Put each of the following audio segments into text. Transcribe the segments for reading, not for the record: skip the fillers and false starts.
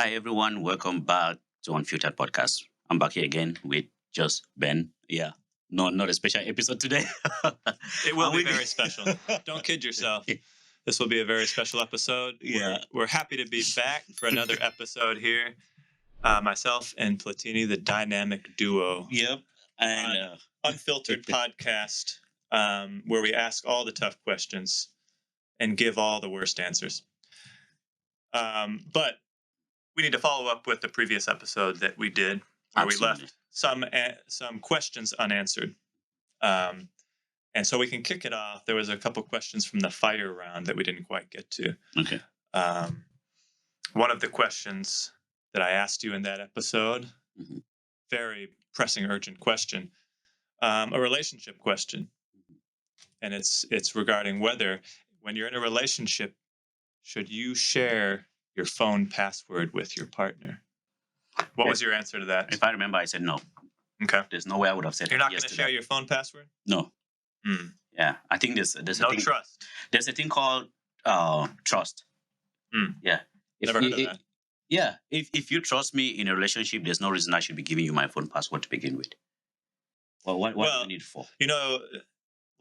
Hi, everyone. Welcome back to Unfiltered Podcast. I'm back here again with just Ben. Yeah. No, not a special episode today. It will And be we- very special. Don't kid yourself. This will be a very special episode. Yeah. We're happy to be back for another episode here. Myself and Platini, the dynamic duo, Yep. And Unfiltered podcast, where we ask all the tough questions and give all the worst answers. But we need to follow up with the previous episode that we did, where Absolutely. we left some questions unanswered. And so we can kick it off. There was a couple questions from the fire round that we didn't quite get to. okay. One of the questions that I asked you in that episode, Mhm. very pressing, urgent question, a relationship question, and it's regarding whether, when you're in a relationship, should you share your phone password with your partner? What was your answer to that? If I remember, I said no. Okay, There's no way I would have said you're not yes going to to share that. your phone password. No. Hmm. Yeah. I think there's No a thing. trust. There's a thing called trust. Mm. Yeah. Never heard of that. Yeah. If you trust me in a relationship, there's no reason I should be giving you my phone password to begin with. Well, what do Well, you need it for? You know,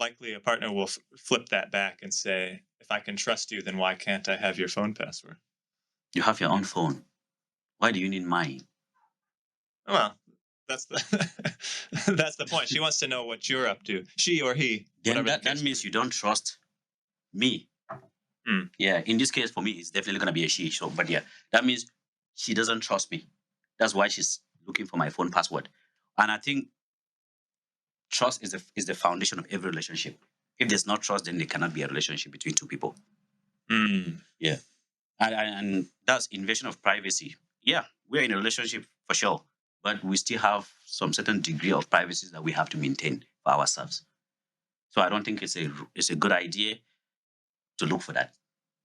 likely a partner will flip that back and say, if I can trust you, then why can't I have your phone password? You have your own phone. Why do you need mine? Well, that's the that's the point. She wants to know what you're up to. She or he. Then whatever the that case means you don't trust me. Hmm. Yeah, in this case, for me, it's definitely going to be a she. So, but yeah, that means she doesn't trust me. That's why she's looking for my phone password. And I think trust is the foundation of every relationship. If there's no trust, then there cannot be a relationship between two people. Mm. And that's invasion of privacy. Yeah, we're in a relationship for sure, but we still have some certain degree of privacy that we have to maintain for ourselves. So I don't think it's a good idea to look for that.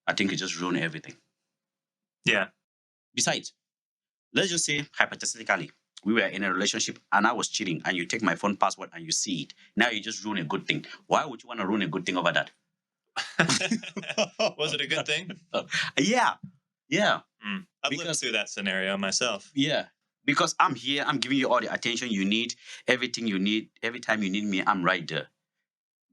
I think it just ruin everything. Yeah. Besides, let's just say hypothetically, we were in a relationship and I was cheating and you take my phone password and you see it. Now you just ruin a good thing. Why would you want to ruin a good thing over that? Was it a good thing? Yeah. Yeah. I've lived Because- through that scenario myself. Yeah. Because I'm here, I'm giving you all the attention you need, everything you need. Every time you need me, I'm right there.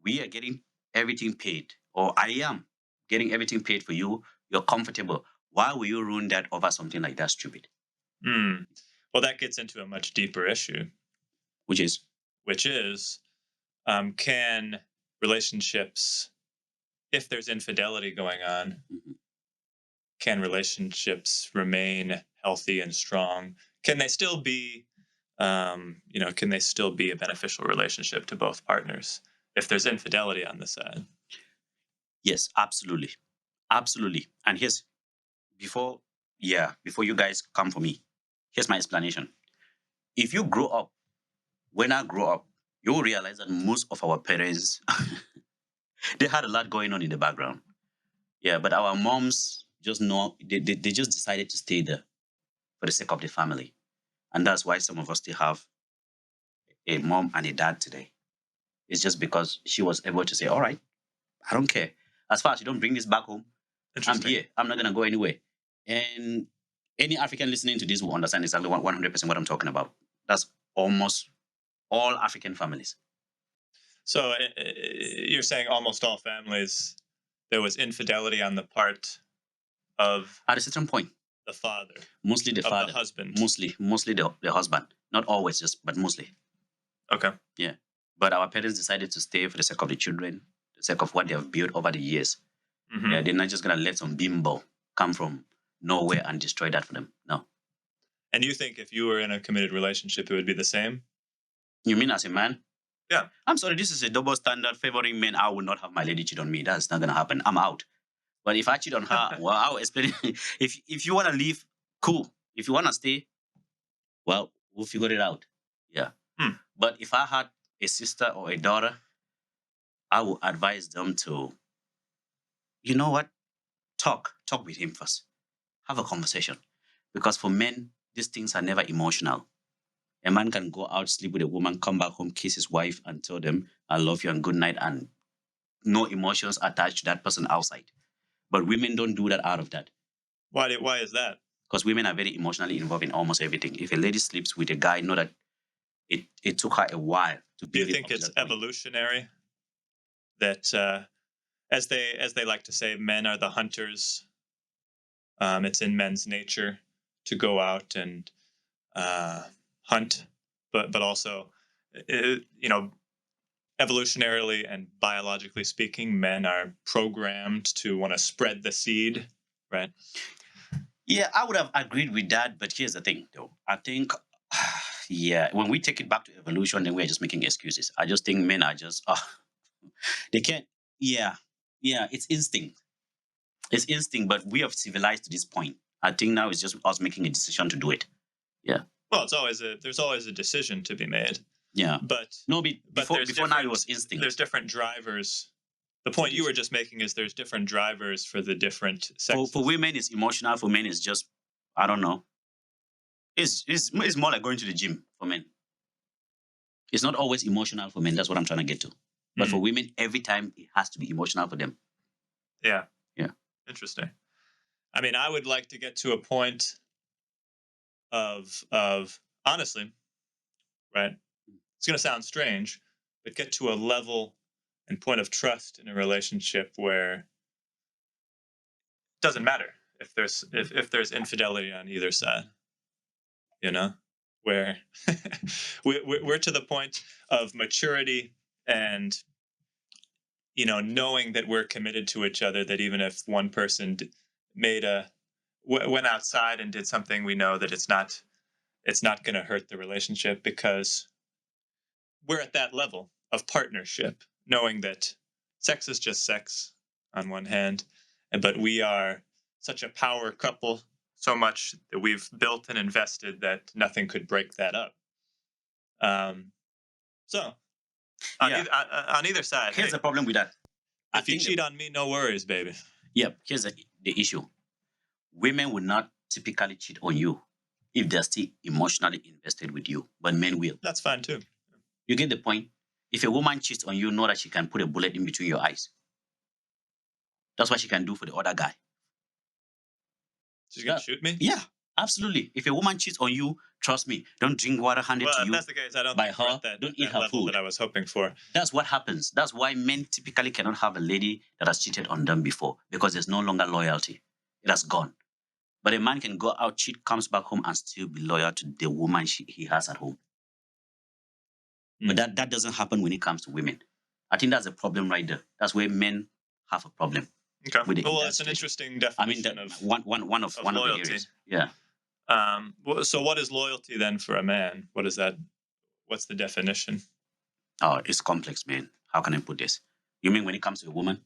We are getting everything paid, or I am getting everything paid for you. You're comfortable. Why will you ruin that over something like that stupid? Mm. Well, that gets into a much deeper issue, Which is, which is, can relationships, if there's infidelity going on, Mhm. can relationships remain healthy and strong? Can they still be, can they still be a beneficial relationship to both partners if there's infidelity on the side? yes, absolutely. Absolutely. And before you guys come for me, here's my explanation. If you grow up, when I grow up, you will realize that most of our parents, they had a lot going on in the background. Yeah, but our moms just know, they just decided to stay there for the sake of the family. And that's why some of us still have a mom and a dad today. It's just because she was able to say, all right, I don't care. As far as you don't bring this back home, I'm Interesting. here. I'm not going to go anywhere. And any African listening to this will understand exactly 100% what I'm talking about. That's almost all African families. So you're saying almost all families, there was infidelity on the part of At a certain point, the father, mostly the of father, the husband. mostly the husband. Not always, but mostly. Okay. But our parents decided to stay for the sake of the children, the sake of what they have built over the years. Mhm. Yeah, they're not just going to let some bimbo come from nowhere and destroy that for them. No. And you think if you were in a committed relationship, it would be the same? You mean as a man? Yeah. I'm sorry, this is a double standard favoring men. I will not have my lady cheat on me. That's not going to happen. I'm out. But if I cheat on her, well, I'll explain. If you want to leave, cool. If you want to stay, well, we'll figure it out. Yeah. But if I had a sister or a daughter, I would advise them to, you know what? Talk with him first. Have a conversation. Because for men, these things are never emotional. A man can go out, sleep with a woman, come back home, kiss his wife, and tell them, I love you and good night, and no emotions attached to that person outside. But women don't do that out of that. Why is that? because women are very emotionally involved in almost everything. If a lady sleeps with a guy, know that it took her a while to Do you build it think up to it's that point. evolutionary that, as they like to say, men are the hunters? It's in men's nature to go out and hunt, but also, you know, evolutionarily and biologically speaking, men are programmed to want to spread the seed, right? Yeah, I would have agreed with that, but here's the thing, though. I think, yeah, when we take it back to evolution, then we're just making excuses. I just think men are just, they can't. Yeah, yeah, it's instinct. It's instinct, but we have civilized to this point. I think now it's just us making a decision to do it. Yeah, Well, there's always a decision to be made, yeah. but No, but before there's before now it different was instinct. there's different drivers. The to point you this. were just making is there's different drivers for the different For sexes. women, it's emotional. For men, it's just, I don't know. It's more like going to the gym for men. It's not always emotional for men. That's what I'm trying to get to. But for Mm, women, every time it has to be emotional for them. yeah, Yeah. interesting. I mean, I would like to get to a point of honestly, right? It's going to sound strange, but get to a level and point of trust in a relationship where it doesn't matter if there's infidelity on either side, you know, where we're to the point of maturity and, knowing that we're committed to each other, that even if one person made went outside and did something, we know that it's not going to hurt the relationship, because we're at that level of partnership, knowing that sex is just sex on one hand, but we are such a power couple, so much that we've built and invested that nothing could break that up. So Yeah. on either side, Here's hey, the problem with that. I if you think cheat on me, no worries, baby. here's the issue. Women will not typically cheat on you if they're still emotionally invested with you, but men will. That's fine too. You get the point? If a woman cheats on you, know that she can put a bullet in between your eyes. That's what she can do for the other guy. She's gonna shoot me. Yeah, absolutely. If a woman cheats on you, trust me, don't drink water handed Well, to if you that's the case, I don't by think we're her. at that, Don't at eat that her level food. that I was hoping for. That's what happens. That's why men typically cannot have a lady that has cheated on them before, because there's no longer loyalty. It has gone. But a man can go out, cheat, comes back home, and still be loyal to the woman he has at home. But that doesn't happen when it comes to women. I think that's a problem right there. That's where men have a problem. Okay. With Well, it's an interesting definition of one of the loyalty. areas. Yeah. So what is loyalty then for a man? What is that? What's the definition? Oh, it's complex, man. How can I put this? You mean when it comes to a woman?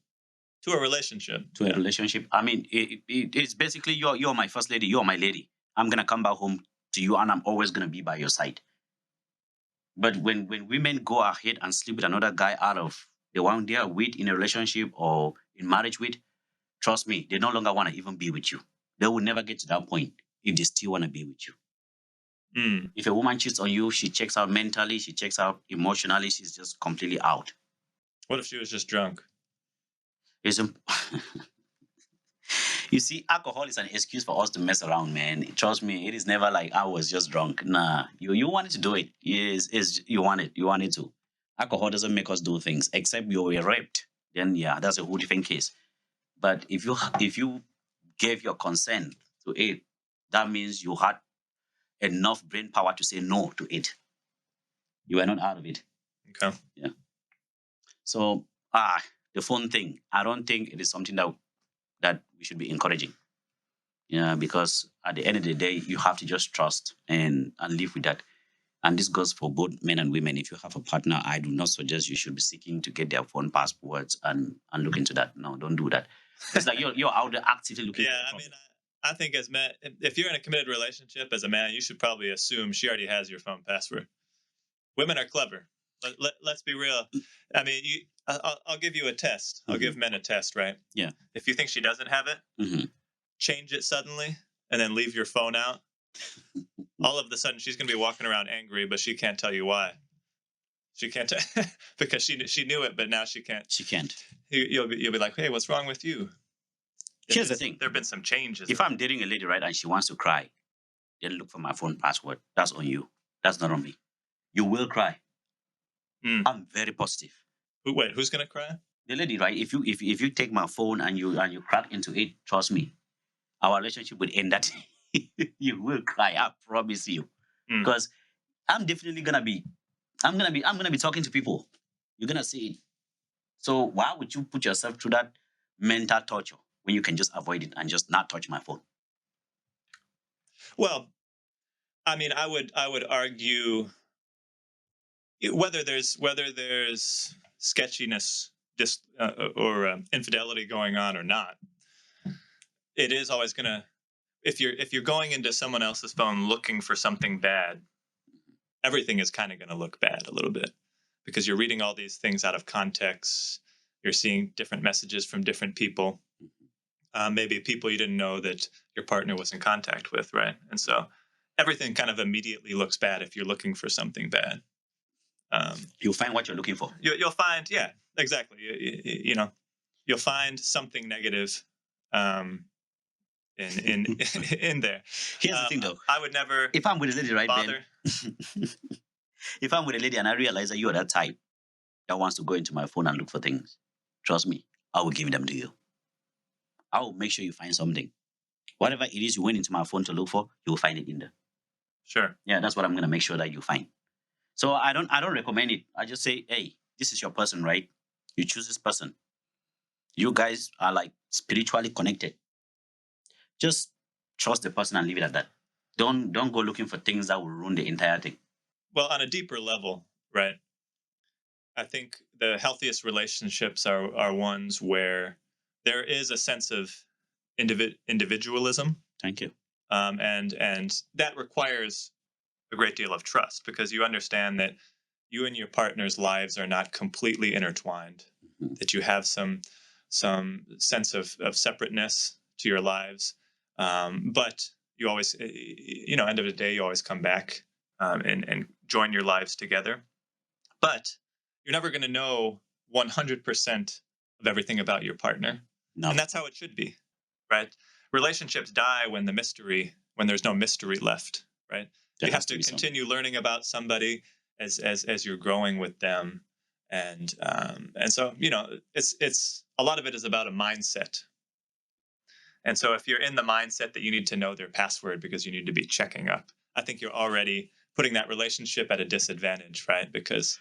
To a relationship. To a relationship? I mean, it's basically you're my first lady, you're my lady. I'm gonna come back home to you, and I'm always gonna be by your side. But when women go ahead and sleep with another guy out of the one they are with in a relationship or in marriage with, trust me, they no longer want to even be with you. They will never get to that point if they still want to be with you. If a woman cheats on you, she checks out mentally, she checks out emotionally, she's just completely out. What if she was just drunk? You see, alcohol is an excuse for us to mess around, man. Trust me, it is never like I was just drunk. Nah, you wanted to do it. Is you wanted to. Alcohol doesn't make us do things except you were raped. Then yeah, that's a whole different case. But if you gave your consent to it, that means you had enough brain power to say no to it. You were not out of it. Okay. Yeah. So the phone thing, I don't think it is something that we should be encouraging. Yeah, because at the end of the day, you have to just trust and live with that. And this goes for both men and women. If you have a partner, I do not suggest you should be seeking to get their phone passwords and look into that. No, don't do that. It's like you're out there actively looking. Yeah, I mean, I think as men, if you're in a committed relationship as a man, you should probably assume she already has your phone password. Women are clever. Let's be real. I mean, I'll give you a test. I'll give men a test, right? Yeah. If you think she doesn't have it, change it suddenly and then leave your phone out. All of a sudden, she's going to be walking around angry, but she can't tell you why. She can't because she knew it, but now she can't. She can't. You'll be like, hey, what's wrong with you? Here's the thing. There have been some changes. If I'm dating a lady, right, and she wants to cry, then look for my phone password. That's on you. That's not on me. You will cry. I'm very positive. Wait, who's gonna cry? The lady, right? If you take my phone and you crack into it, trust me, our relationship will end that. You will cry. I promise you. Because I'm definitely gonna be talking to people. You're gonna see it. So why would you put yourself through that mental torture when you can just avoid it and just not touch my phone? Well, I mean, I would argue whether there's sketchiness or infidelity going on or not, it is always gonna, if you're going into someone else's phone looking for something bad, everything is kind of going to look bad a little bit because you're reading all these things out of context. You're seeing different messages from different people, maybe people you didn't know that your partner was in contact with, right? And so everything kind of immediately looks bad if you're looking for something bad. You'll find what you're looking for. You'll find, yeah, exactly. You know, you'll find something negative in in there. Here's the thing, though. I would never. If I'm with a lady, right, bother. Ben, if I'm with a lady and I realize that you are that type that wants to go into my phone and look for things, trust me, I will give them to you. I will make sure you find something. Whatever it is you went into my phone to look for, you will find it in there. Sure. Yeah, that's what I'm gonna make sure that you find. So I don't recommend it. I just say, hey, this is your person, right? You choose this person. You guys are like spiritually connected. Just trust the person and leave it at that. Don't go looking for things that will ruin the entire thing. Well, on a deeper level, right? I think the healthiest relationships are ones where there is a sense of individualism. Thank you. And that requires a great deal of trust because you understand that you and your partner's lives are not completely intertwined. Mhm. That you have some sense of separateness to your lives, but you always, end of the day, you always come back and join your lives together. But you're never going to know 100% of everything about your partner. No. And that's how it should be, right? Relationships die when there's no mystery left, right? You have to continue learning about somebody as you're growing with them. And so, it's a lot of it is about a mindset. And so if you're in the mindset that you need to know their password because you need to be checking up, I think you're already putting that relationship at a disadvantage, right? Because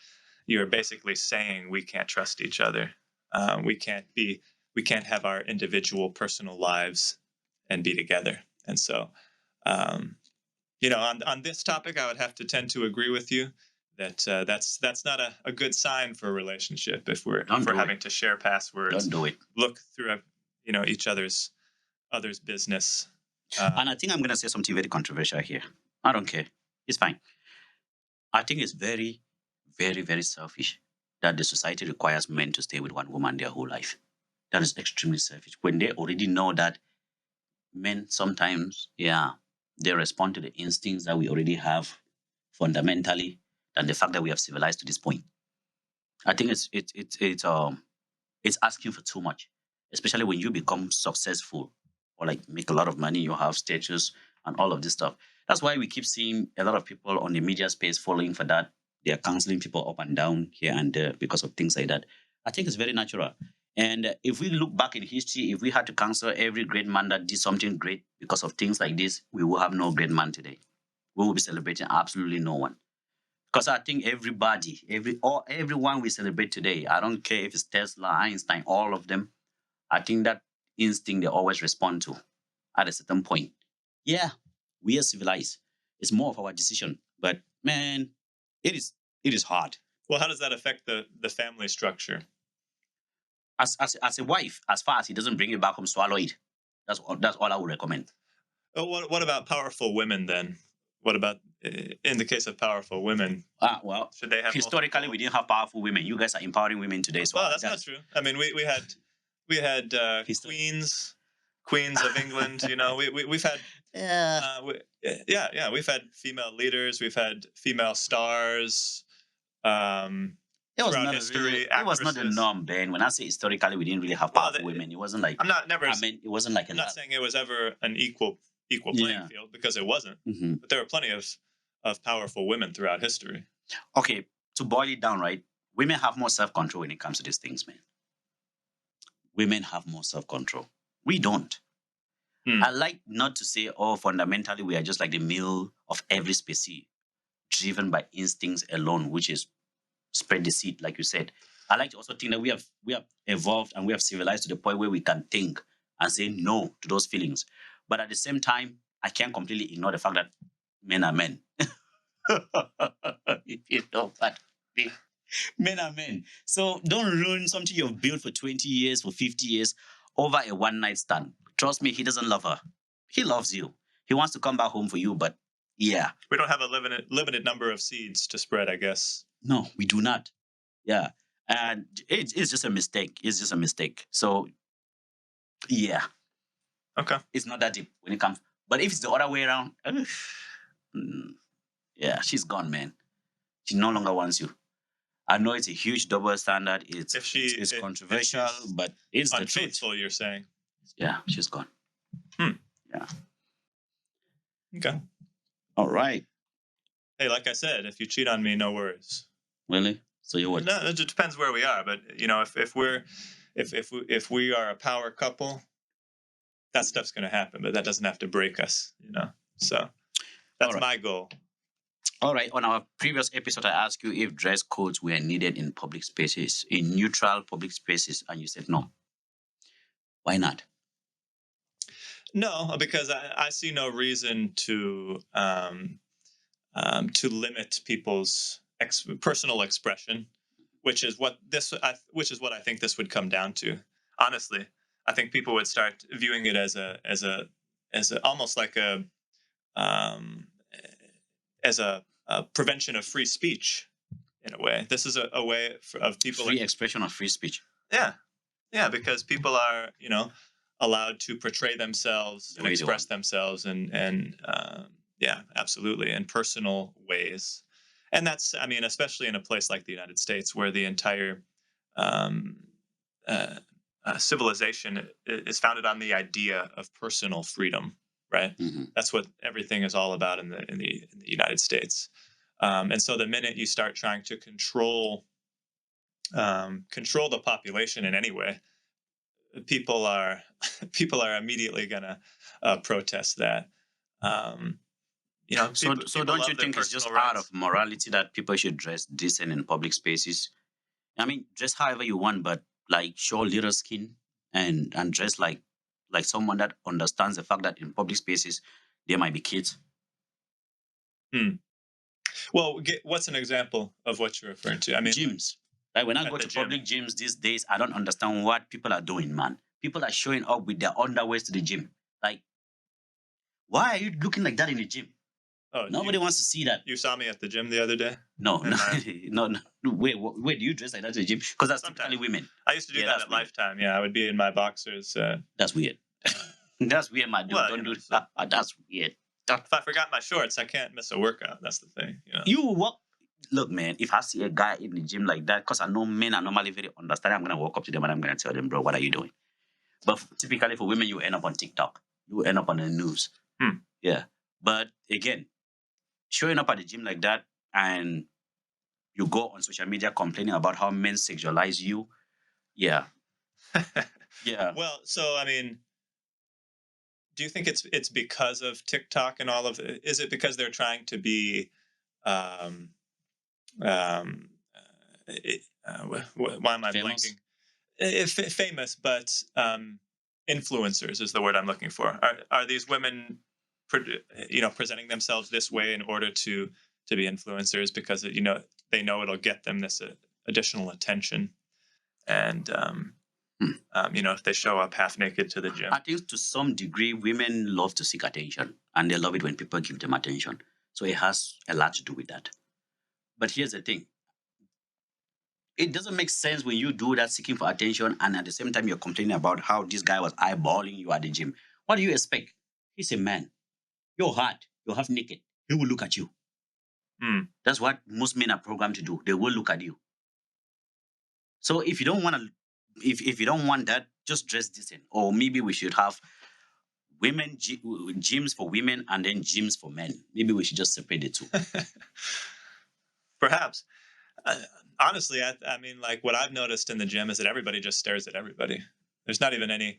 you're basically saying we can't trust each other. We can't have our individual personal lives and be together. And so, on this topic, I would have to tend to agree with you that that's not a good sign for a relationship if we're having to share passwords. Don't do it. Look through each other's business. And I think I'm going to say something very controversial here. I don't care. It's fine. I think it's very, very, very selfish that the society requires men to stay with one woman their whole life. That is extremely selfish. When they already know that men sometimes, they respond to the instincts that we already have fundamentally than the fact that we have civilized to this point. I think it's asking for too much, especially when you become successful or like make a lot of money, you have status and all of this stuff. That's why we keep seeing a lot of people on the media space falling for that. They are counseling people up and down here and there because of things like that. I think it's very natural. And if we look back in history, if we had to counsel every great man that did something great because of things like this, we will have no great man today. We will be celebrating absolutely no one. Because I think everyone we celebrate today, I don't care if it's Tesla, Einstein, all of them, I think that instinct they always respond to at a certain point. Yeah, we are civilized. It's more of our decision. But man, it is hard. Well, how does that affect the family structure? As a wife, as far as he doesn't bring it back home, swallow it. That's all I would recommend. Oh, what about powerful women then? What about in the case of powerful women? Well, should they have historically we didn't have powerful women. You guys are empowering women today. So well, that's not true. I mean, we had queens of England. We've had we've had female leaders. We've had female stars. It was throughout not a really. history, It was not the actresses. norm, Ben. When I say historically, we didn't really have Well, powerful women. It wasn't like. I'm not never. I mean, it wasn't like a I'm not lot. saying it was ever an equal playing Yeah. field, because it wasn't. Hmm. But there were plenty of powerful women throughout history. Okay, to boil it down, right? Women have more self control when it comes to these things, man. Women have more self control. We don't. Hmm. I like not to say, oh, fundamentally, we are just like the male of every species, driven by instincts alone, which is spread the seed, like you said. I like to also think that we have evolved and we have civilized to the point where we can think and say no to those feelings. But at the same time, I can't completely ignore the fact that men are men. If you know what I mean. Men are men. So don't ruin something you've built for 20 years, for 50 years, over a one night stand. Trust me, he doesn't love her. He loves you. He wants to come back home for you, but yeah. We don't have a limited number of seeds to spread, I guess. No, we do not. Yeah. And it's just a mistake. It's just a mistake. So yeah, Okay. it's not that deep when it comes. But if it's the other way around, yeah, she's gone, man. She no longer wants you. I know it's a huge double standard. It's controversial, but it's the truth. Unfaithful, you're saying? Yeah, she's gone. Yeah. Okay. All right. Hey, like I said, if you cheat on me, no worries. Really? So you what? No, it just depends where we are. But if we are a power couple, that stuff's going to happen. But that doesn't have to break us, So that's right. my goal. All right. On our previous episode, I asked you if dress codes were needed in public spaces, in neutral public spaces, and you said no. Why not? No, because I see no reason to limit people's personal expression, which is what I think this would come down to. Honestly, I think people would start viewing it as a almost like um, a prevention of free speech in a way. This is a way of people free expression of free speech. Yeah, because people are allowed to portray themselves and express themselves and yeah, absolutely, in personal ways. And that's, I mean, especially in a place like the United States, where the entire um, civilization is founded on the idea of personal freedom, right? Mm-hmm. That's what everything is all about in the United States. And so the minute you start trying to control the population in any way, people are immediately gonna protest that. So don't you think it's just out of morality that people should dress decent in public spaces? I mean, dress however you want, but like show little skin and dress like someone that understands the fact that in public spaces there might be kids. Well, what's an example of what you're referring to? I mean, gyms. Like when I go to public gyms these days, I don't understand what people are doing, man. People are showing up with their underwears to the gym. Like, why are you looking like that in the gym? Oh, nobody wants to see that. You saw me at the gym the other day? No. Wait, do you dress like that to the gym? Because that's typically women. I used to do that at Lifetime. Yeah, I would be in my boxers. That's weird. That's weird, my dude. Well, don't do that. That's weird. If I forgot my shorts, I can't miss a workout. That's the thing. You walk. Look, man, if I see a guy in the gym like that, because I know men are normally very understanding, I'm going to walk up to them and I'm going to tell them, bro, what are you doing? But typically for women, you end up on TikTok. You end up on the news. Yeah. But again, showing up at the gym like that and you go on social media complaining about how men sexualize you. Yeah. Yeah. Well, so, I mean, do you think it's because of TikTok and all of it? Is it because they're trying to be why am I famous? blanking? Famous, but influencers is the word I'm looking for. Are these women, presenting themselves this way in order to be influencers because they know it'll get them this additional attention, and if they show up half naked to the gym? I think to some degree, women love to seek attention, and they love it when people give them attention. So it has a lot to do with that. But here's the thing. It doesn't make sense when you do that seeking for attention and at the same time you're complaining about how this guy was eyeballing you at the gym. What do you expect? He's a man. You're hot. You're half naked. He will look at you. That's what most men are programmed to do. They will look at you. So if you don't want to, if you don't want that, just dress decent. Or maybe we should have gyms for women and then gyms for men. Maybe we should just separate the two. Perhaps. Uh, Honestly, I mean, like what I've noticed in the gym is that everybody just stares at everybody. There's not even any.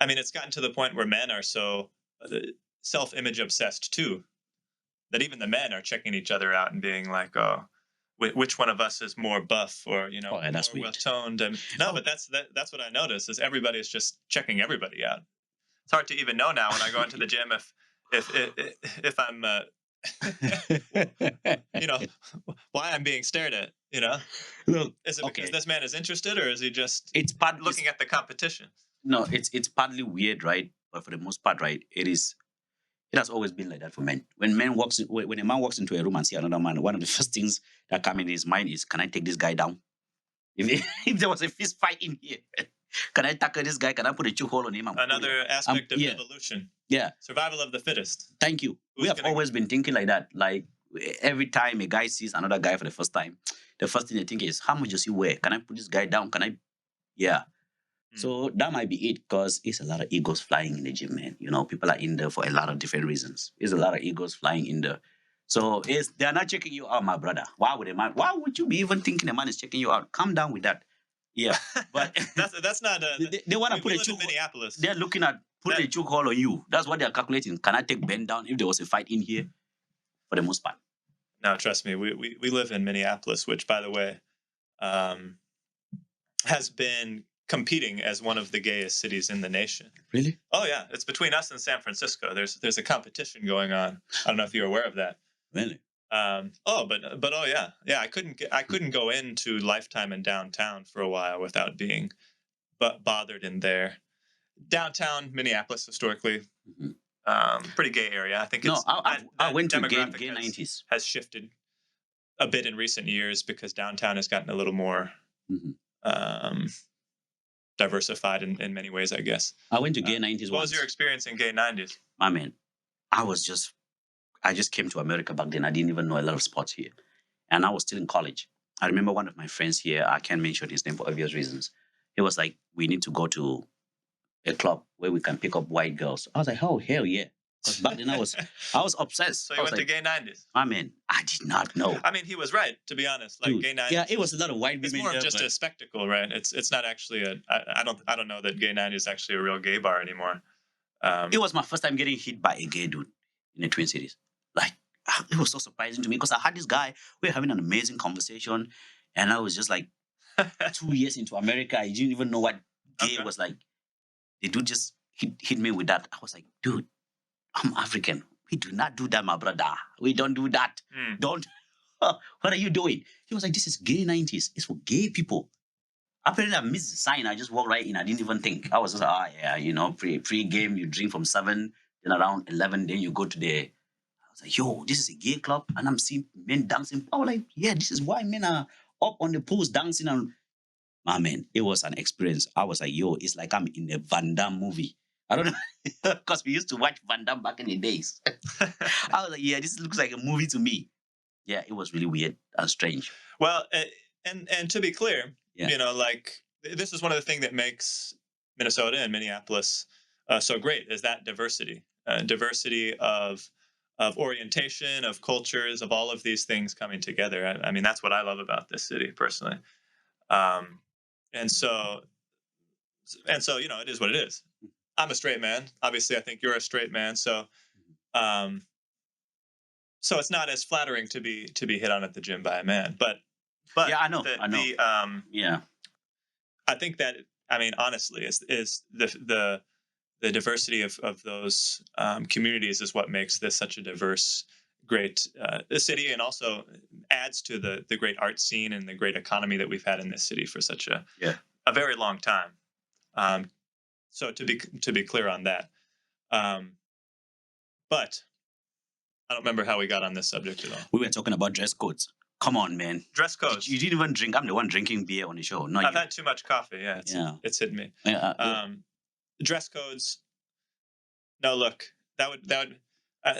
I mean, it's gotten to the point where men are so self-image obsessed too that even the men are checking each other out and being like, "Oh, which one of us is more buff or Oh, yeah, that's more weird. well toned?" And no, Oh, but that's what I notice is everybody's just checking everybody out. It's hard to even know now when I go into the gym if I'm you know why I'm being stared at. look, Is it because okay, this man is interested, or is he just it's part. It's looking at the competition? no, it's partly weird, right? But for the most part, right, it is. It has always been like that for men. When when a man walks into a room and see another man, one of the first things that come in his mind is, "Can I take this guy down? If, if there was a fist fight in here, can I tackle this guy? Can I put a chokehold on him and pull him?" Another aspect of Yeah, evolution, yeah. survival of the fittest. Thank you. We Who's have gonna? always been thinking like that. Like every time a guy sees another guy for the first time, the first thing they think is, "How much does he weigh? Can I put this guy down? Can I?" Yeah. Hmm. So that might be it because it's a lot of egos flying in the gym, man. People are in there for a lot of different reasons. There's a lot of egos flying in there. So they're not checking you out, my brother. Why would a man? Why would you be even thinking a man is checking you out? Calm down with that. Yeah, but That's not a. they want to put We a live in choke. Minneapolis. They're looking at putting a That choke hold on you. That's what they're calculating. Can I take Ben down if there was a fight in here? For the most part. no, trust me, we live in Minneapolis, which, by the way, um, has been competing as one of the gayest cities in the nation. Really? Oh yeah, it's between us and San Francisco. There's a competition going on. I don't know if you're aware of that. Really? But oh yeah, yeah. I couldn't go into Lifetime in downtown for a while without being bothered in there. Downtown Minneapolis historically, Mhm. pretty gay area. I think No, it's I that went to demographic gay 90s. has shifted a bit in recent years because downtown has gotten a little more Mhm. um, diversified in many ways, I guess. I went to gay 90s What was your once. experience in gay 90s? I mean, I was just I just came to America back then. I didn't even know a lot of sports here. And I was still in college. I remember one of my friends here, I can't mention his name for obvious reasons. He was like, "We need to go to a club where we can pick up white girls." I was like, "Oh, hell yeah." Because back then I was obsessed. So I you was went to like, gay 90s. I mean, I did not know. I mean, he was right, to be honest. Like Dude. gay 90s Yeah, it was a lot of white it's women more of there, just but a spectacle, right? It's not actually a. I don't know that gay 90s is actually a real gay bar anymore. it was my first time getting hit by a gay dude in the Twin Cities. Like, it was so surprising to me because I had this guy, we were having an amazing conversation, and I was just like 2 years into America. I didn't even know what gay Okay. was like. The dude just hit me with that. I was like, "Dude, I'm African. We do not do that, my brother. We don't do that. Hmm. Don't. What are you doing?" He was like, "This is gay 90s. It's for gay people." Apparently, I missed the sign. I just walked right in. I didn't even think. I was just like, yeah, pre-game, you drink from 7, then around 11, then you go to the. I was like, "Yo, this is a gay club," and I'm seeing men dancing. I was like, "Yeah, this is why men are up on the post dancing." And my man, it was an experience. I was like, "Yo, it's like I'm in a Van Damme movie." I don't know, because we used to watch Van Damme back in the days. I was like, "Yeah, this looks like a movie to me." Yeah, it was really weird and strange. Well, and to be clear, Yeah. like this is one of the things that makes Minnesota and Minneapolis so great is that diversity, diversity of orientation, of cultures, of all of these things coming together. I mean, that's what I love about this city personally. Um, and so it is what it is. I'm a straight man. Obviously, I think you're a straight man. Um, so it's not as flattering to be hit on at the gym by a man, but Yeah, I know. the I know. the Yeah. I think that I mean honestly is the diversity of those communities is what makes this such a diverse, great city, and also adds to the great art scene and the great economy that we've had in this city for such Yeah. a very long time. Um, so to be clear on that, um, but I don't remember how we got on this subject at all. We were talking about dress codes. Come on, man. Dress codes. You didn't even drink. I'm the one drinking beer on the show. Not I've you. had too much coffee. Yeah, Yeah. it's hitting me. Yeah. Dress codes. No, look, that would. Uh,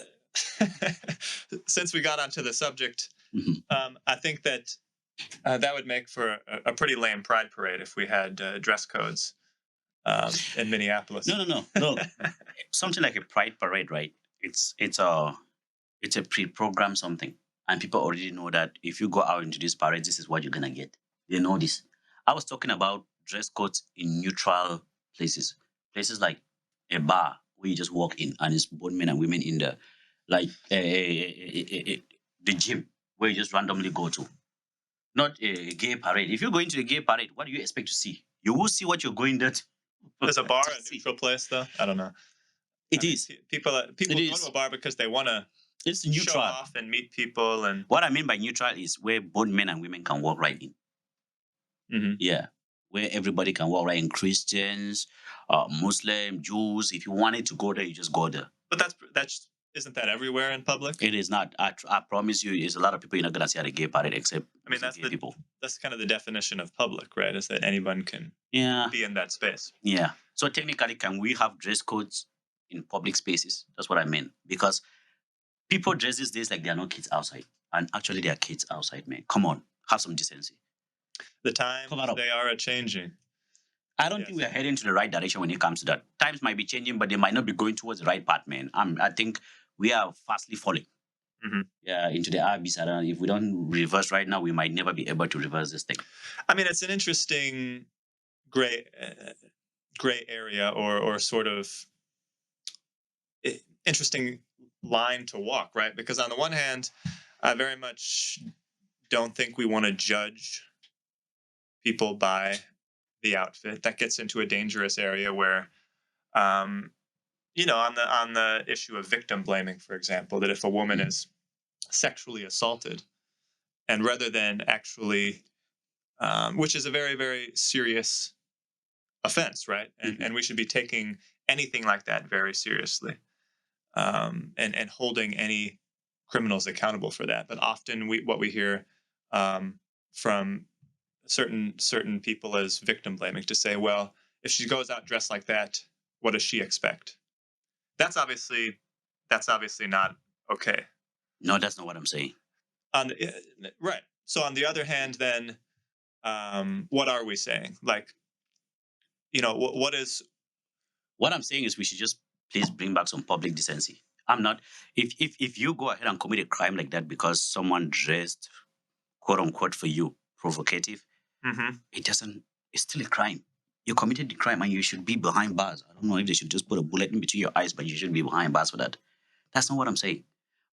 since we got onto the subject, Mhm. I think that That would make for a pretty lame pride parade if we had dress codes in Minneapolis. No. Something like a pride parade, right? It's a pre-programmed something, and people already know that if you go out into this parade, this is what you're gonna get. They know this. I was talking about dress codes in neutral places like a bar where you just walk in and it's both men and women in there, like the gym where you just randomly go to, not a gay parade. If you're going to a gay parade, what do you expect to see? You will see what you're going there to. Is a bar to a see. neutral place, though? I don't know. It is. People It go is. to a bar because they want to It's show neutral. off and meet people. And What I mean by neutral is where both men and women can walk right in. Mhm. Yeah, where everybody can walk right in. Christians, Muslim, Jews. If you wanted to go there, you just go there. But that's isn't that everywhere in public? It is not. I promise you, it's a lot of people you're not gonna see at a gay parade except I mean, that's gay people. That's kind of the definition of public, right? Is that anyone can Yeah. be in that space. Yeah. So technically, can we have dress codes in public spaces? That's what I mean. Because people dress these days like they are not kids outside, and actually they are kids outside. Man, come on, have some decency. The times Cover up. they are a changing. I don't think we are heading to the right direction when it comes to that. Times might be changing, but they might not be going towards the right path, man. I think we are fastly falling. Yeah, into the abyss. I don't know. If we don't reverse right now, we might never be able to reverse this thing. I mean, it's an interesting gray area, or sort of interesting line to walk, right? Because on the one hand, I very much don't think we want to judge people by the outfit. That gets into a dangerous area where, on the issue of victim blaming, for example, that if a woman is sexually assaulted, and rather than actually, which is a very, very serious offense, right? And we should be taking anything like that very seriously, and holding any criminals accountable for that. But often what we hear from certain people as victim blaming, to say, well, if she goes out dressed like that, what does she expect? That's obviously not okay. No, that's not what I'm saying. Right. So on the other hand, then, what are we saying? Like, what is? What I'm saying is we should just please bring back some public decency. I'm not. If you go ahead and commit a crime like that because someone dressed, quote unquote, for you provocative, it doesn't. It's still a crime. You committed the crime and you should be behind bars. I don't know if they should just put a bullet in between your eyes, but you should be behind bars for that. That's not what I'm saying.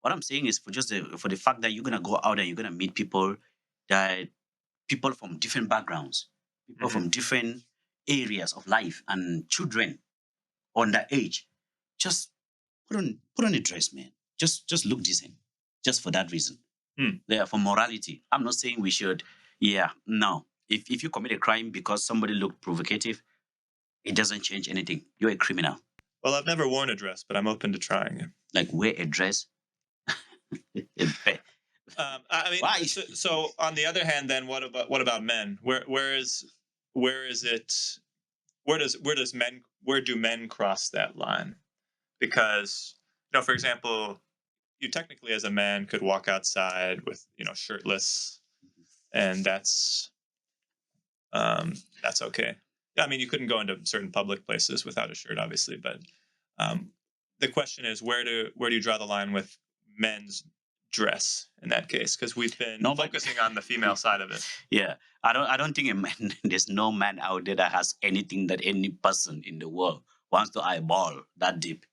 What I'm saying is for the fact that you're gonna go out and you're gonna meet people from different backgrounds, people from different areas of life, and children underage. Just put on a dress, man. Just look decent. Just for that reason. Yeah, for morality. I'm not saying we should. Yeah, no. If you commit a crime because somebody looked provocative, it doesn't change anything. You're a criminal. Well, I've never worn a dress, but I'm open to trying it. Like, wear a dress. I mean, Why? So on the other hand, then what about men? Where do men cross that line? Because, for example, you technically as a man could walk outside with, shirtless, and that's okay. I mean, you couldn't go into certain public places without a shirt, obviously, but the question is, where do you draw the line with men's dress in that case? Because we've been focusing on the female side of it. Yeah, I don't think a man. There's no man out there that has anything that any person in the world wants to eyeball that deep.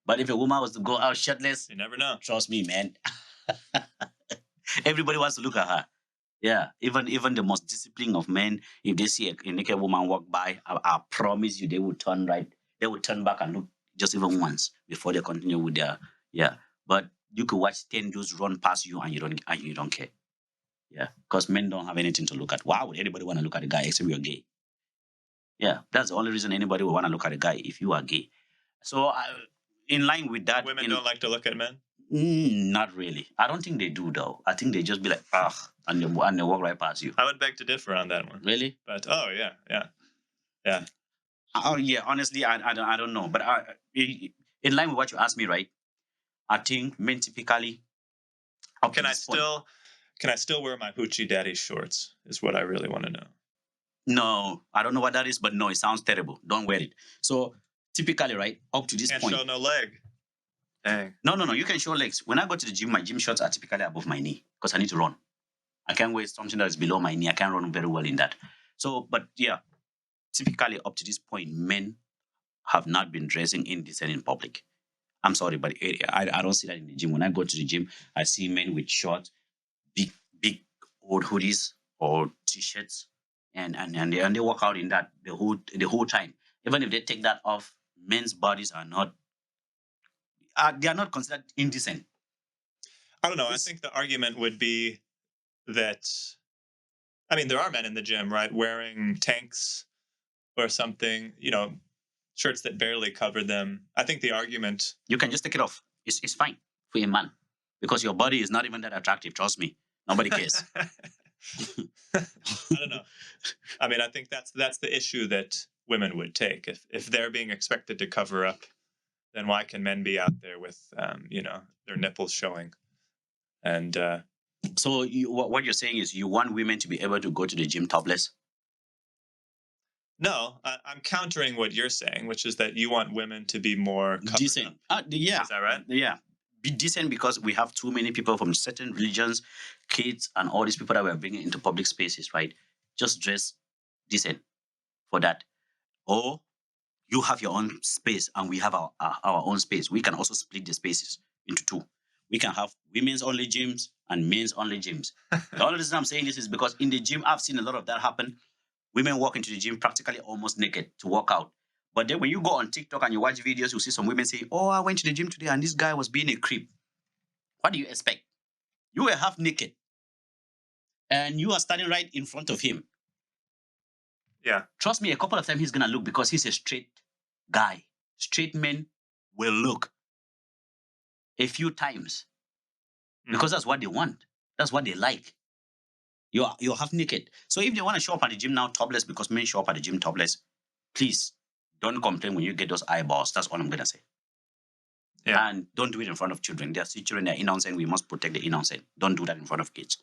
But if a woman was to go out shirtless, you never know. Trust me, man. Everybody wants to look at her. Yeah, even the most disciplined of men, if they see a naked woman walk by, I promise you, they will turn right. They will turn back and look just even once before they continue with their. Yeah, but you could watch 10 dudes run past you and you don't care. Yeah, because men don't have anything to look at. Why would anybody want to look at a guy except you're gay? Yeah, that's the only reason anybody would want to look at a guy if you are gay. So, in line with that, women don't like to look at men. Not really. I don't think they do, though. I think they just be like, and they walk right past you. I would beg to differ on that one. Really? But yeah. Oh yeah. Honestly, I don't know. But in line with what you asked me, right? I think men typically. Can I still can I still wear my hoochie daddy shorts? Is what I really want to know. No, I don't know what that is, but no, it sounds terrible. Don't wear it. So typically, right, up to this Can't point. show no leg. Dang. No. You can show legs. When I go to the gym, my gym shorts are typically above my knee because I need to run. I can't wear something that is below my knee. I can't run very well in that. So, but yeah, typically up to this point, men have not been dressing indecent in public. I'm sorry, but I don't see that in the gym. When I go to the gym, I see men with short, big, big old hoodies or t-shirts, and they walk out in that the whole time. Even if they take that off, men's bodies are not they are not considered indecent. I don't know. I It's, think the argument would be that, I mean, there are men in the gym, right, wearing tanks or something, shirts that barely cover them. I think the argument. you can just take it off. It's fine for a man because your body is not even that attractive. Trust me, nobody cares. I don't know. I mean, I think that's the issue that women would take. If they're being expected to cover up, then why can men be out there with their nipples showing? And So what you're saying is you want women to be able to go to the gym topless? no, I'm countering what you're saying, which is that you want women to be more covered Decent. up. Yeah. Is that right? Yeah. Be decent because we have too many people from certain religions, kids, and all these people that we're bringing into public spaces, right? Just dress decent for that. Or you have your own space and we have our own space. We can also split the spaces into two. We can have women's only gyms and men's only gyms. The only reason I'm saying this is because in the gym, I've seen a lot of that happen. Women walk into the gym practically almost naked to work out. But then when you go on TikTok and you watch videos, you see some women say, "Oh, I went to the gym today and this guy was being a creep." What do you expect? You were half naked and you are standing right in front of him. Yeah. Trust me, a couple of times he's gonna look because he's a straight guy. Straight men will look a few times because that's what they want. That's what they like. You're half naked. So if they want to show up at the gym now topless because men show up at the gym topless, please don't complain when you get those eyeballs. That's all I'm gonna say. Yeah. And don't do it in front of children. They are still children, they're innocent. We must protect the innocent. Don't do that in front of kids.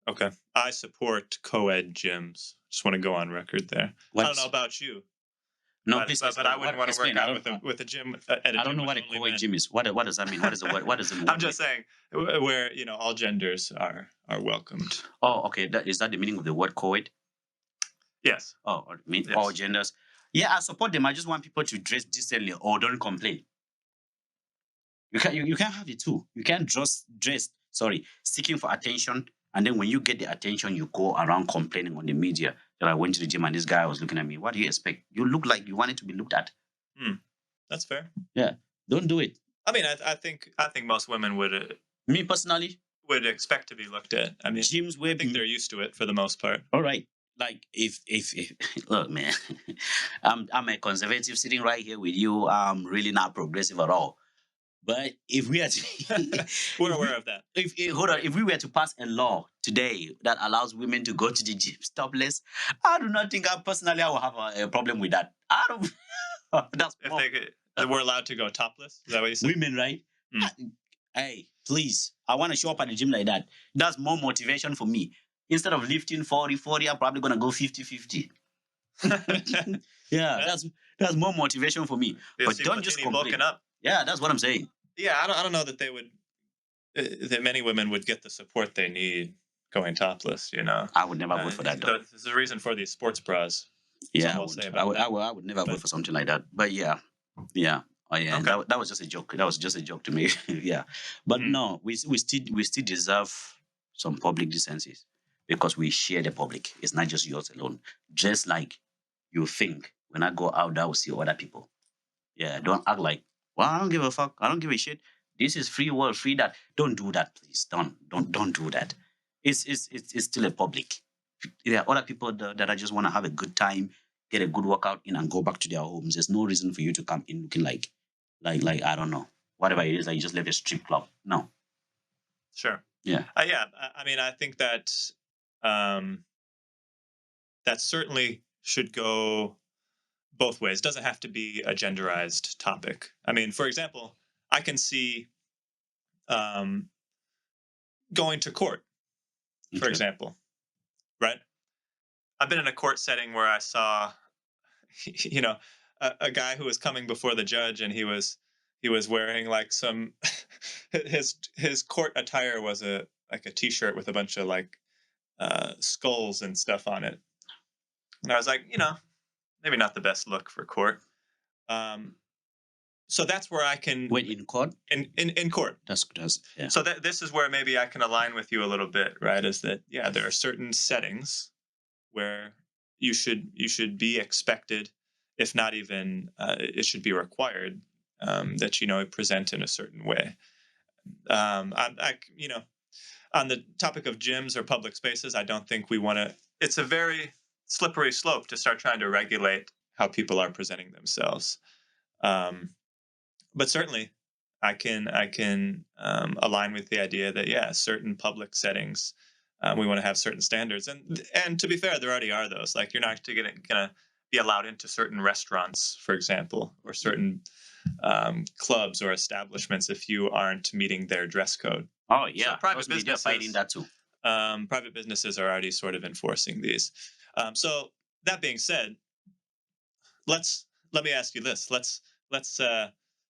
Okay. I support co-ed gyms. Just want to go on record there. I don't know about you. No, but, please. but I wouldn't want to work out with a gym. At a I don't gym know what a with only co-ed men. gym is. What does that mean? What is the word? What does it mean? I'm just saying where all genders are welcomed. Oh, okay. Is that the meaning of the word co-ed? Yes. Oh, I mean Yes. all genders. Yeah, I support them. I just want people to dress decently or don't complain. You can't have it too. You can't just dress, seeking for attention. And then when you get the attention, you go around complaining on the media that I went to the gym and this guy was looking at me. What do you expect? You look like you wanted to be looked at. That's fair. Yeah. Don't do it. I mean, I think most women would. Me personally, would expect to be looked at. I mean, gyms where I think they're used to it for the most part. all right. Like if look, man, I'm a conservative sitting right here with you. I'm really not progressive at all. But if we are to, We're aware of that. If we were to pass a law today that allows women to go to the gym topless, I do not think I will have a problem with that. I don't. That's if they were allowed to go topless. Is that what you said? Women, right? Hey, please. I want to show up at the gym like that. That's more motivation for me. Instead of lifting 40, I'm probably gonna go 50. Yeah, that's more motivation for me. But don't just complain. Up. Yeah, that's what I'm saying. Yeah, I don't know that they would. That many women would get the support they need going topless. I would never vote for that. Though. There's a reason for these sports bras. Yeah, I would never vote for something like that. But yeah. Oh yeah, okay. that was just a joke. That was just a joke to me. Yeah, but no, we still deserve some public decencies because we share the public. It's not just yours alone. Just like you think when I go out, I will see other people. Yeah, don't act like, well, I don't give a fuck. I don't give a shit. This is free world, free that. Don't do that, please. Don't do that. It's still a public. There are other people that just want to have a good time, get a good workout in, and go back to their homes. There's no reason for you to come in looking like I don't know, whatever it is, like you just left a strip club. No. Sure. Yeah. Yeah. I mean, I think that that certainly should go both ways. It doesn't have to be a genderized topic. I mean, for example, I can see going to court, for Okay. example, right? I've been in a court setting where I saw, you know, a guy who was coming before the judge, and he was wearing like some his court attire was a like a t-shirt with a bunch of like skulls and stuff on it, and I was like, maybe not the best look for court. Um, so that's where I can Wait, in court? in court. That's yeah. So that this is where maybe I can align with you a little bit, right? Is that, yeah, there are certain settings where you should be expected, if not even it should be required, that present in a certain way. On the topic of gyms or public spaces, I don't think we want to. It's a very slippery slope to start trying to regulate how people are presenting themselves. Um, but certainly, I can align with the idea that, yeah, certain public settings, we want to have certain standards, and to be fair, there already are those. Like, you're not gonna be allowed into certain restaurants, for example, or certain clubs or establishments if you aren't meeting their dress code. Oh So yeah, trust me, they're fighting that too. private businesses are already sort of enforcing these. So that being said, let me ask you this. Let's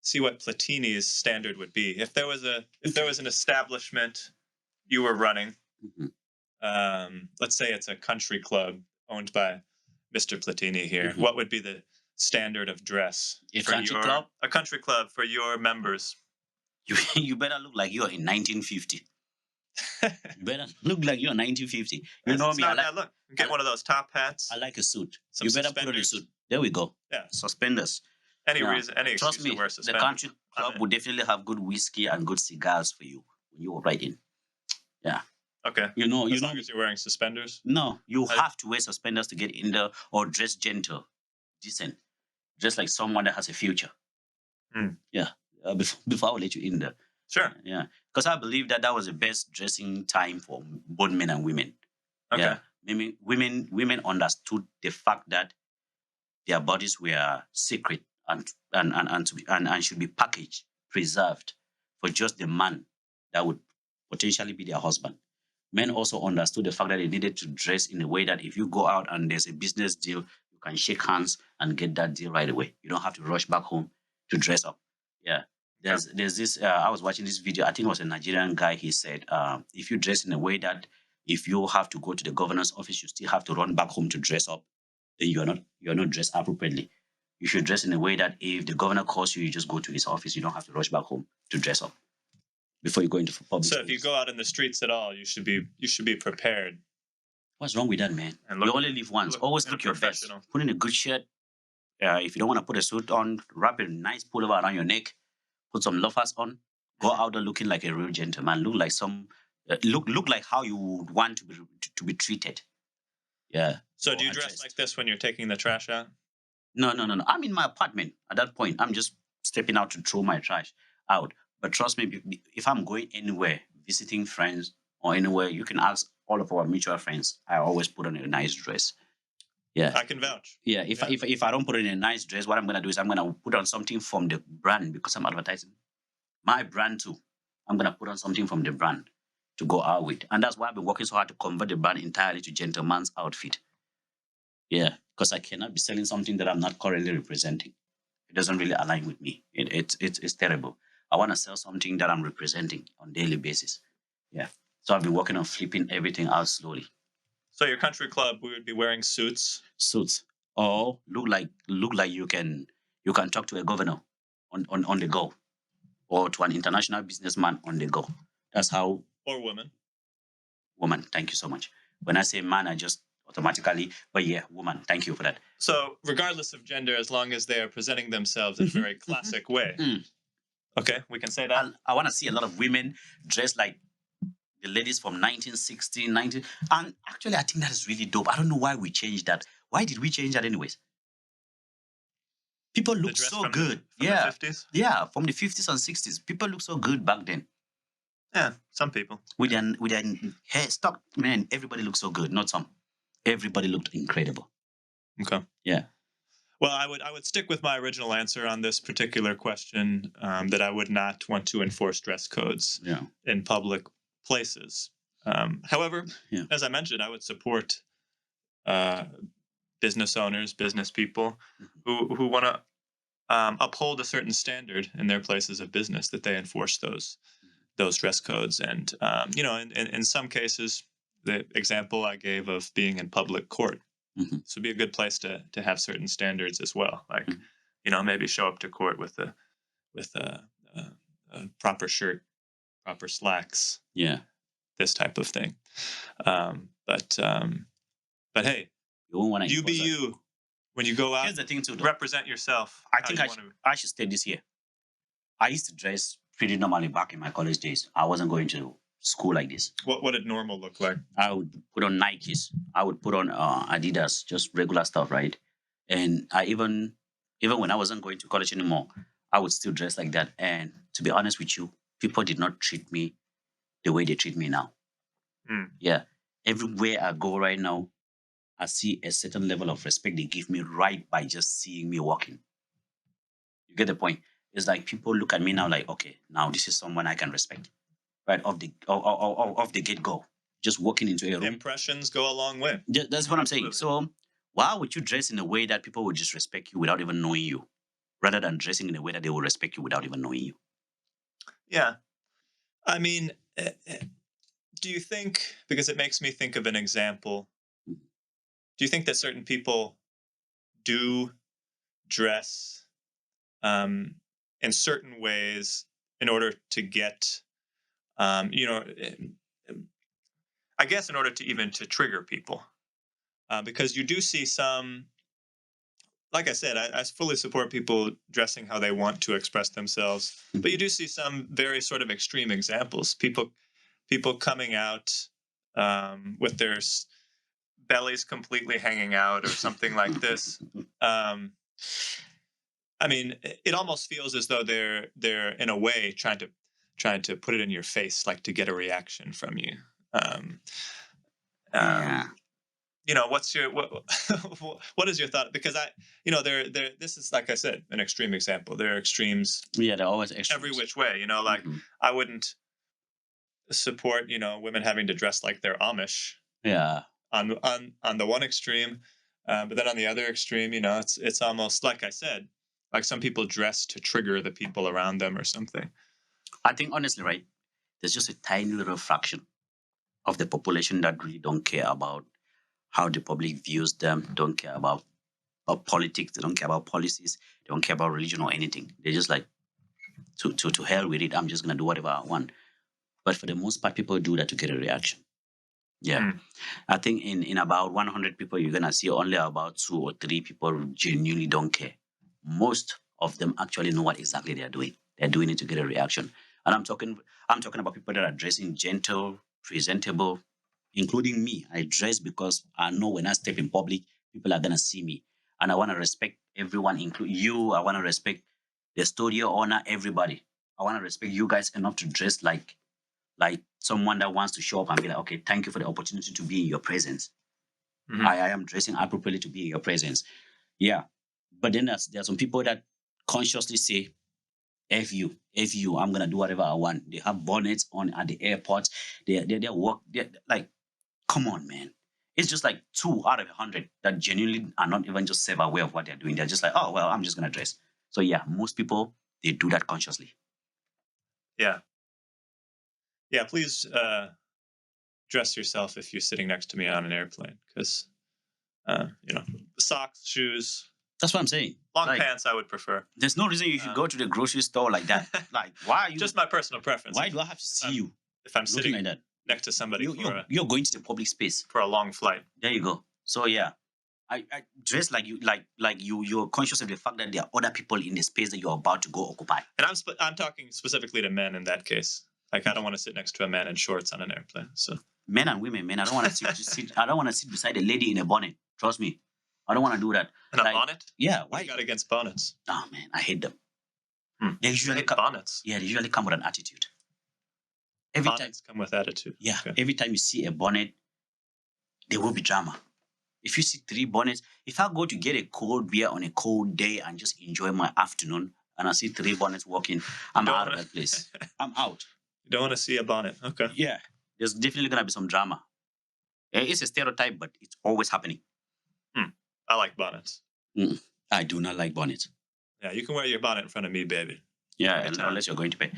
see what Platini's standard would be if there was an establishment you were running. Mhm. Let's say it's a country club owned by Mr. Platini here. Mhm. What would be the standard of dress A for country club? a country club for your members? You better look like you're in 1950. You better look like you're 1950. You It's know me. not I a like bad look. Get one of those top hats. I like a suit. Some You better put on a suspenders. suit. There we go. Yeah. Suspenders. Any Yeah. reason, any Trust excuse me, to wear the suspenders. country I'm club in. would definitely have good whiskey and good cigars for you when you arrive in. Yeah. Okay. You know, As long as you're wearing suspenders. no, you I- have to wear suspenders to get in there or dress gentle, decent, just like someone that has a future. Hmm. Yeah. Before I will let you in there. Sure. Yeah. Because I believe that was the best dressing time for both men and women. Okay. Yeah. Women understood the fact that their bodies were sacred and should be packaged, preserved for just the man that would potentially be their husband. Men also understood the fact that they needed to dress in a way that if you go out and there's a business deal, you can shake hands and get that deal right away. You don't have to rush back home to dress up. Yeah. There's this, I was watching this video, I think it was a Nigerian guy. He said, if you dress in a way that if you have to go to the governor's office, you still have to run back home to dress up, then you're not dressed appropriately. You should dress in a way that if the governor calls you, you just go to his office. You don't have to rush back home to dress up before you go into public. So if you go out in the streets at all, you should be prepared. What's wrong with that, man? And You only live once. Always look your best. professional. Put in a good shirt. If you don't want to put a suit on, wrap a nice pullover around your neck. Put some loafers on. Go out there looking like a real gentleman. Look like look like how you would want to be treated. Yeah. So or do you dress addressed. like this when you're taking the trash out? No. I'm in my apartment at that point. I'm just stepping out to throw my trash out. But trust me, if I'm going anywhere, visiting friends or anywhere, you can ask all of our mutual friends. I always put on a nice dress. Yeah. I can vouch. Yeah. If I don't put on a nice dress, what I'm gonna do is I'm gonna put on something from the brand because I'm advertising my brand too. I'm gonna put on something from the brand to go out with. And that's why I've been working so hard to convert the brand entirely to gentleman's outfit. Yeah, because I cannot be selling something that I'm not currently representing. It doesn't really align with me. It's terrible. I want to sell something that I'm representing on a daily basis. Yeah. So I've been working on flipping everything out slowly. So your country club, we would be wearing suits. Suits. Or look like you can talk to a governor on the go. Or to an international businessman on the go. That's how. Or woman. Woman, thank you so much. When I say man, I just automatically, but yeah, woman, thank you for that. So regardless of gender, as long as they are presenting themselves in a very classic way. Okay, we can say that. I want to see a lot of women dressed like the ladies from 1960, 19. And actually, I think that is really dope. I don't know why we changed that. Why did we change that anyways? People look dress so from good. The 50s? Yeah, from the 50s and 60s. People look so good back then. Yeah, some people. With their hair stuck, man, everybody looked so good. Not some. Everybody looked incredible. Okay. Yeah. Well, I would stick with my original answer on this particular question, that I would not want to enforce dress codes Yeah. in public places. However, Yeah. as I mentioned, I would support uh, business owners, business people who want to uphold a certain standard in their places of business, that they enforce those dress codes. And in some cases, the example I gave of being in public court, Mhm. this would be a good place to have certain standards as well. Like, maybe show up to court with a proper shirt, proper slacks, Yeah. this type of thing. But hey, You won't want to you be enforce that. you when you go out. Here's the thing too, though. Represent yourself. I how think you I, want to. I should state this here. I used to dress pretty normally back in my college days. I wasn't going to school like this. What did normal look like? I would put on Nikes. I would put on Adidas, just regular stuff, right? And I even when I wasn't going to college anymore, I would still dress like that. And to be honest with you, people did not treat me the way they treat me now. Mm. Yeah. Everywhere I go right now, I see a certain level of respect they give me right by just seeing me walking. You get the point? It's like people look at me now like, okay, now this is someone I can respect. Right off the get go. Just walking into a room. Impressions go a long way. That's what I'm saying. So why would you dress in a way that people would disrespect you without even knowing you, rather than dressing in a way that they will respect you without even knowing you? Yeah. I mean, do you think, because it makes me think of an example, do you think that certain people do dress in certain ways in order to get, I guess in order to even to trigger people? Because you do see some, like I said, I fully support people dressing how they want to express themselves, but you do see some very sort of extreme examples. People coming out with their bellies completely hanging out or something like this. I mean, it almost feels as though they're in a way trying to put it in your face, like to get a reaction from you. Yeah. What's your what is your thought? Because there this is, like I said, an extreme example. There are extremes. Yeah, they're always extremes. Every which way. Like I wouldn't support women having to dress like they're Amish. Yeah. On the one extreme, but then on the other extreme, it's almost like I said, like some people dress to trigger the people around them or something. I think honestly, right, there's just a tiny little fraction of the population that really don't care about how the public views them, don't care about politics, they don't care about policies, they don't care about religion or anything. They're just like, to hell with it, I'm just gonna do whatever I want. But for the most part, people do that to get a reaction. Yeah. I think in about 100 people, you're gonna see only about 2 or 3 people who genuinely don't care. Most of them actually know what exactly they're doing. They're doing it to get a reaction. And I'm talking about people that are dressing gentle, presentable, including me. I dress because I know when I step in public, people are gonna see me. And I want to respect everyone, including you. I want to respect the studio owner, everybody. I want to respect you guys enough to dress like someone that wants to show up and be like, okay, thank you for the opportunity to be in your presence. Mm-hmm. I am dressing appropriately to be in your presence. Yeah. But then there are some people that consciously say, F you, I'm going to do whatever I want. They have bonnets on at the airport. They're like, come on, man. It's just like 2 out of 100 that genuinely are not even just self-aware of what they're doing. They're just like, oh, well, I'm just going to dress. So yeah, most people, they do that consciously. Yeah. Yeah, please dress yourself if you're sitting next to me on an airplane, because socks, shoes. That's what I'm saying. Long pants I would prefer. There's no reason you should go to the grocery store like that. Like, why are you? Just my personal preference. Why do I have to see you if I'm sitting like that next to somebody? You're going to the public space for a long flight. There you go. So yeah, I dress like you, you're conscious of the fact that there are other people in the space that you're about to go occupy. And I'm talking specifically to men in that case. Like, I don't want to sit next to a man in shorts on an airplane. So men and women, man, I don't want to sit. I don't want to sit beside a lady in a bonnet. Trust me, I don't want to do that. In a bonnet? Yeah. Why you got against bonnets? Oh man, I hate them. They usually bonnets. Yeah, they usually come with an attitude. Bonnets come with attitude. Yeah. Okay. Every time you see a bonnet, there will be drama. If you see 3 bonnets, if I go to get a cold beer on a cold day and just enjoy my afternoon, and I see 3 bonnets walking, I'm out of that place. I'm out. You don't want to see a bonnet. Okay. Yeah. there's definitely gonna be some drama. It's a stereotype, but it's always happening. I like bonnets. I do not like bonnets. Yeah, you can wear your bonnet in front of me, baby. Yeah, Anytime. unless you're going to pay.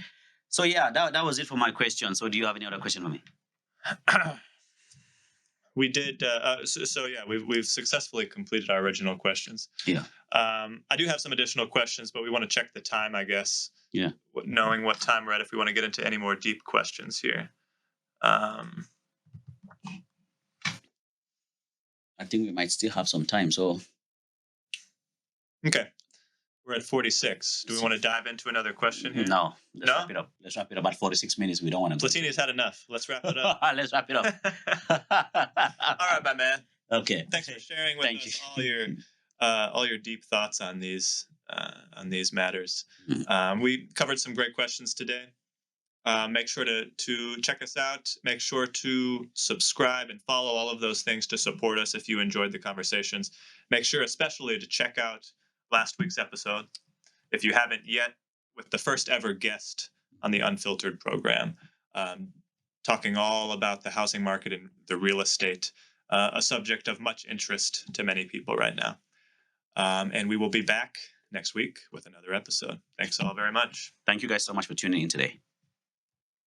So yeah, that was it for my question. So do you have any other question for me? We did. So yeah, we've successfully completed our original questions. Yeah. I do have some additional questions, but we want to check the time, I guess. Yeah. Knowing what time we're at, if we want to get into any more deep questions here. I think we might still have some time. So Okay. We're at 46. Do we want to dive into another question here? no, let's No? wrap it up. Let's wrap it up at 46 minutes. We don't want to. Platini's had enough. Let's wrap it up. Let's wrap it up. All right, my man. Okay. Thanks for sharing with Thank us you. all your deep thoughts on these matters. Mhm. We covered some great questions today. Make sure to check us out. Make sure to subscribe and follow all of those things to support us if you enjoyed the conversations. Make sure especially to check out last week's episode if you haven't yet, with the first ever guest on the Unfiltered program, talking all about the housing market and the real estate, a subject of much interest to many people right now. And we will be back next week with another episode. Thanks all very much. Thank you guys so much for tuning in today.